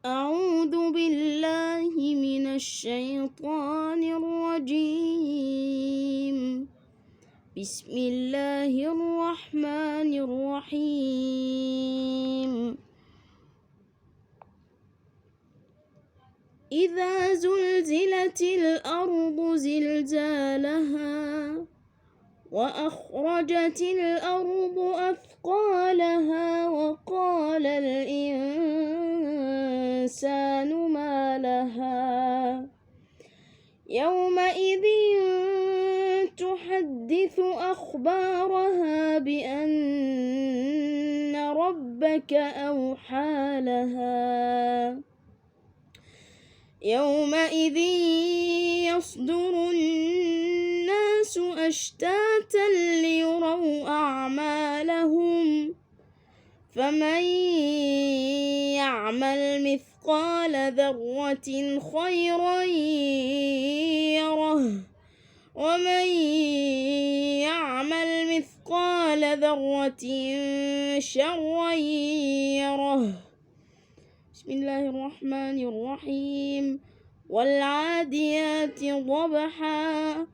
أعوذ بالله من الشيطان الرجيم. بسم الله الرحمن الرحيم. إذا زلزلت الأرض زلزالها وأخرجت الأرض أثقالها وقال الإنسان ما لها يومئذ تحدث أخبارها بأن ربك أوحى لها يومئذ يصدر الناس أشتاتا ليروا أعمالهم فمن يعمل مثقال ذرة خيرا يره ومن يعمل مثقال ذرة شرا يره. بسم الله الرحمن الرحيم. والعاديات ضبحا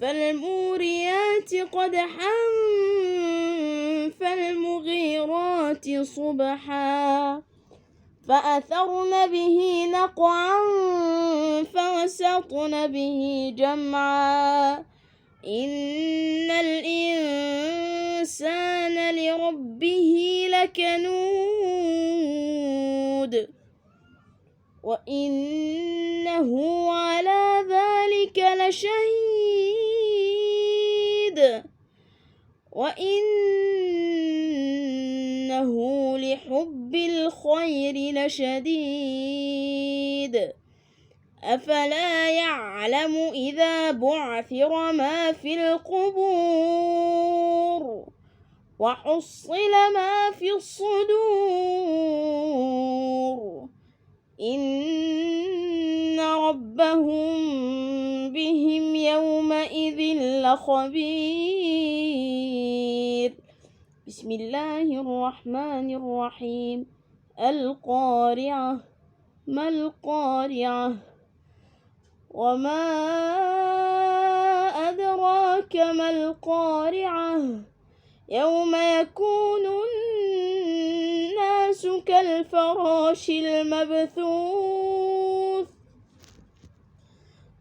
فالموريات قدحا فالمغيرات صبحا فأثرن به نقعا فوسطن به جمعا إن الإنسان لربه لكنود وإنه على ذلك لشهيد وإنه لحب الخير لشديد أفلا يعلم إذا بعثر ما في القبور وحصل ما في الصدور إن ربهم بهم يومئذ لخبير. بسم الله الرحمن الرحيم. القارعة ما القارعة وما أدراك ما القارعة يوم يكون الناس كالفراش المبثوث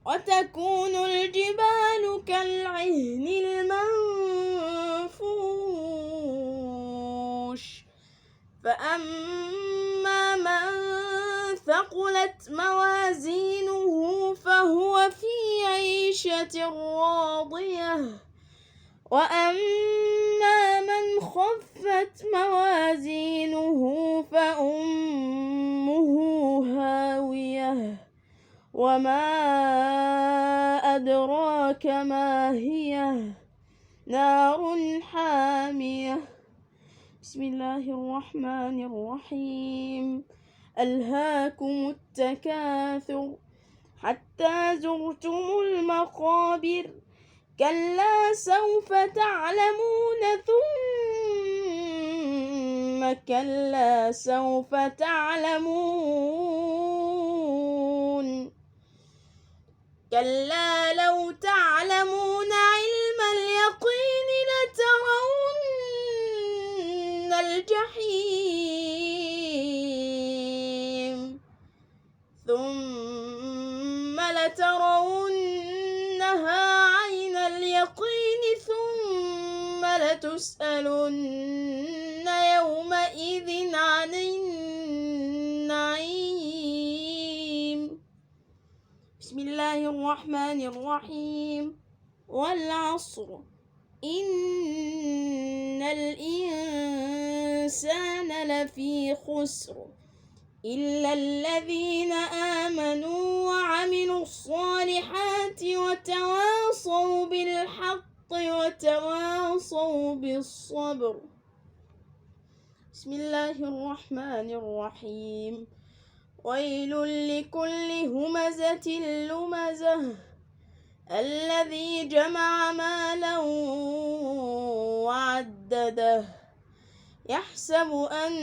وتكون الجبال كالعهن المنفوش فأما من ثقلت موازينه فهو في عيشة راضية وأما من خفت موازينه فأمه هاوية وما أدراك ما هي نار حامية. بسم الله الرحمن الرحيم. ألهاكم التكاثر حتى زرتم المقابر كلا سوف تعلمون ثم كلا سوف تعلمون كلا لو تعلمون علم اليقين لترون الجحيم ثم لترونها عين اليقين ثم لتسألن يومئذ عن النعيم. بسم الله الرحمن الرحيم. والعصر إن الإنسان لفي خسر إلا الذين آمنوا وعملوا الصالحات وتواصوا بالحق وتواصوا بالصبر. بسم الله الرحمن الرحيم. ويل لكل همزة لمزة الذي جمع مالا وعدده يحسب أن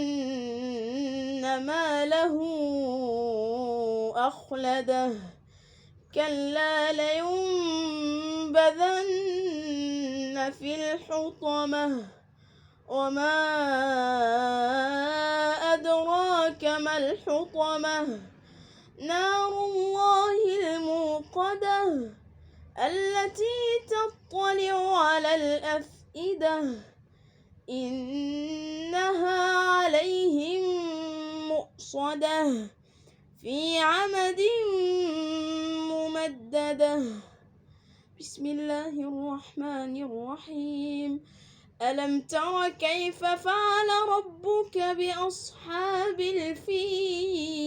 ماله أخلده كلا لينبذن في الحطمة وما أدراك ما الحطمة نار الله الموقدة التي تطلع على الأفئدة إنها عليهم مؤصدة في عمد ممددة بسم الله الرحمن الرحيم ألم تر كيف فعل ربك بأصحاب الفيل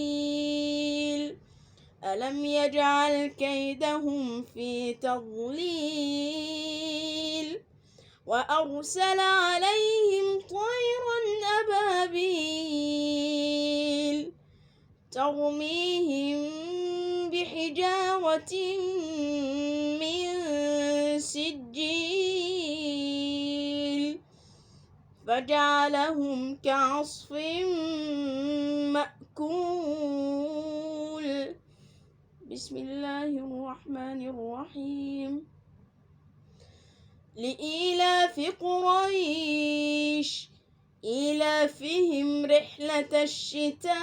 ألم يجعل كيدهم في تضليل وأرسل عليهم طيرا أبابيل ترميهم بحجارة من سجيل فجعلهم كعصف مأكول بسم الله الرحمن الرحيم لإيلاف قريش إيلافهم رحلة الشتاء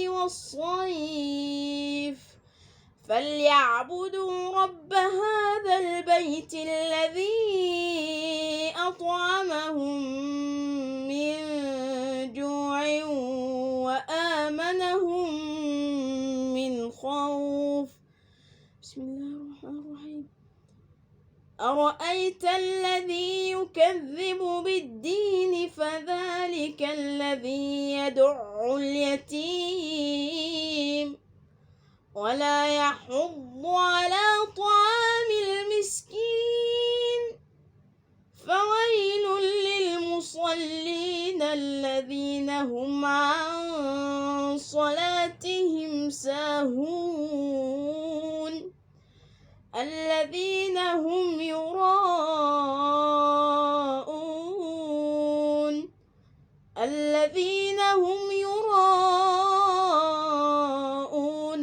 والصيف فليعبدوا رب هذا البيت الذي أطعمهم من جوع وآمنهم من خوف بسم الله الرحمن الرحيم أرأيت الذي يكذب بالدين فذلك الذي يدع اليتيم ولا يحض على طعام المسكين فويل للمصلين الذين هم عن صلاتهم ساهون الذين هم يراءون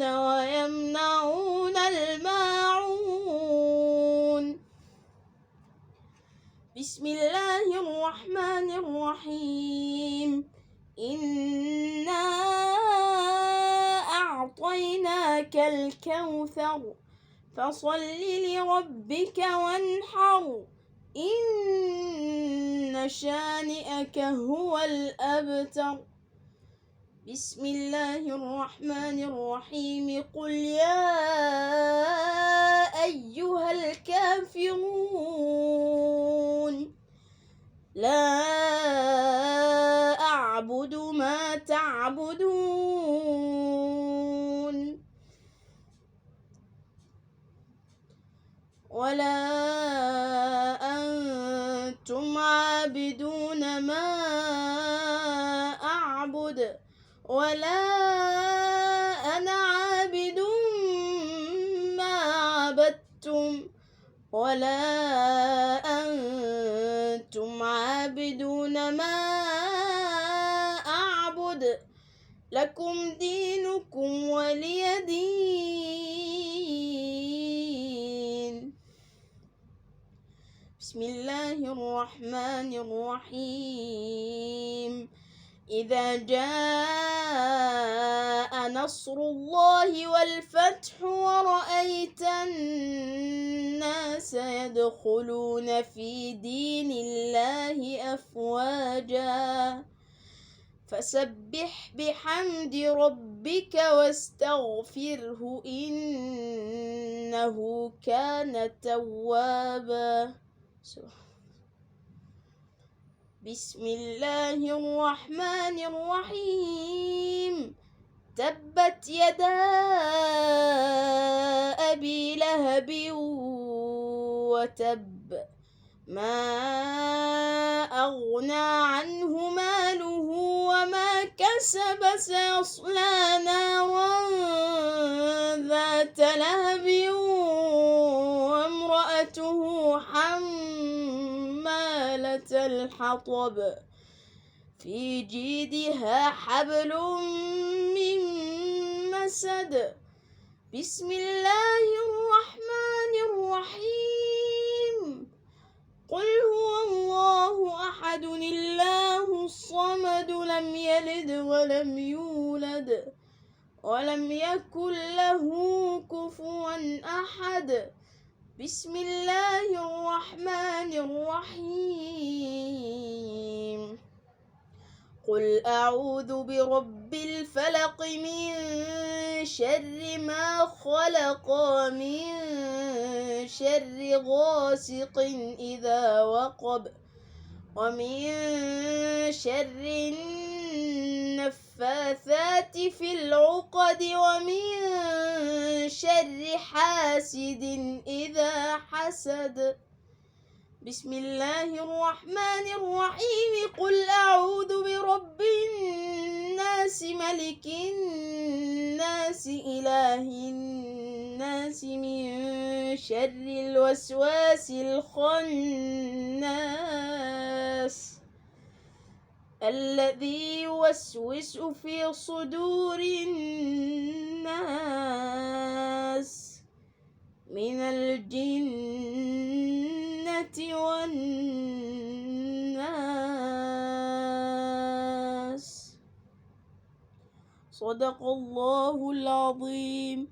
ويمنعون الماعون بسم الله الرحمن الرحيم إنا أعطيناك الكوثر فصل لربك وانحر إن شانئك هو الأبتر بسم الله الرحمن الرحيم قل يا أيها الكافرون لا أعبد ما تعبدون ولا أنتم عابدون ما أعبد ولا أنا عابد ما عبدتم ولا أنتم عابدون ما أعبد لكم دينكم ولي دين بسم الله الرحمن الرحيم إذا جاء نصر الله والفتح ورأيت الناس يدخلون في دين الله أفواجا فسبح بحمد ربك واستغفره إنه كان توابا بسم الله الرحمن الرحيم تبت يدا أبي لهب وتب ما أغنى عنه ماله وما كسب سيصلى نارا ذات لهب وامرأته حمالة الحطب حطب في جيدها حبل من مسد. بسم الله الرحمن الرحيم. قل هو الله أحد الله الصمد لم يلد ولم يولد ولم يكن له كفوا أحد. بسم الله الرحمن الرحيم. قل أعوذ برب الفلق من شر ما خلق من شر غاسق إذا وقب ومن شر النفاثات في العقد ومن شر حاسد إذا حسد. بسم الله الرحمن الرحيم. قل أعوذ برب الناس ملك الناس إله الناس من شر الوسواس الخناس الذي يوسوس في صدور الناس من الجنة والناس. صدق الله العظيم.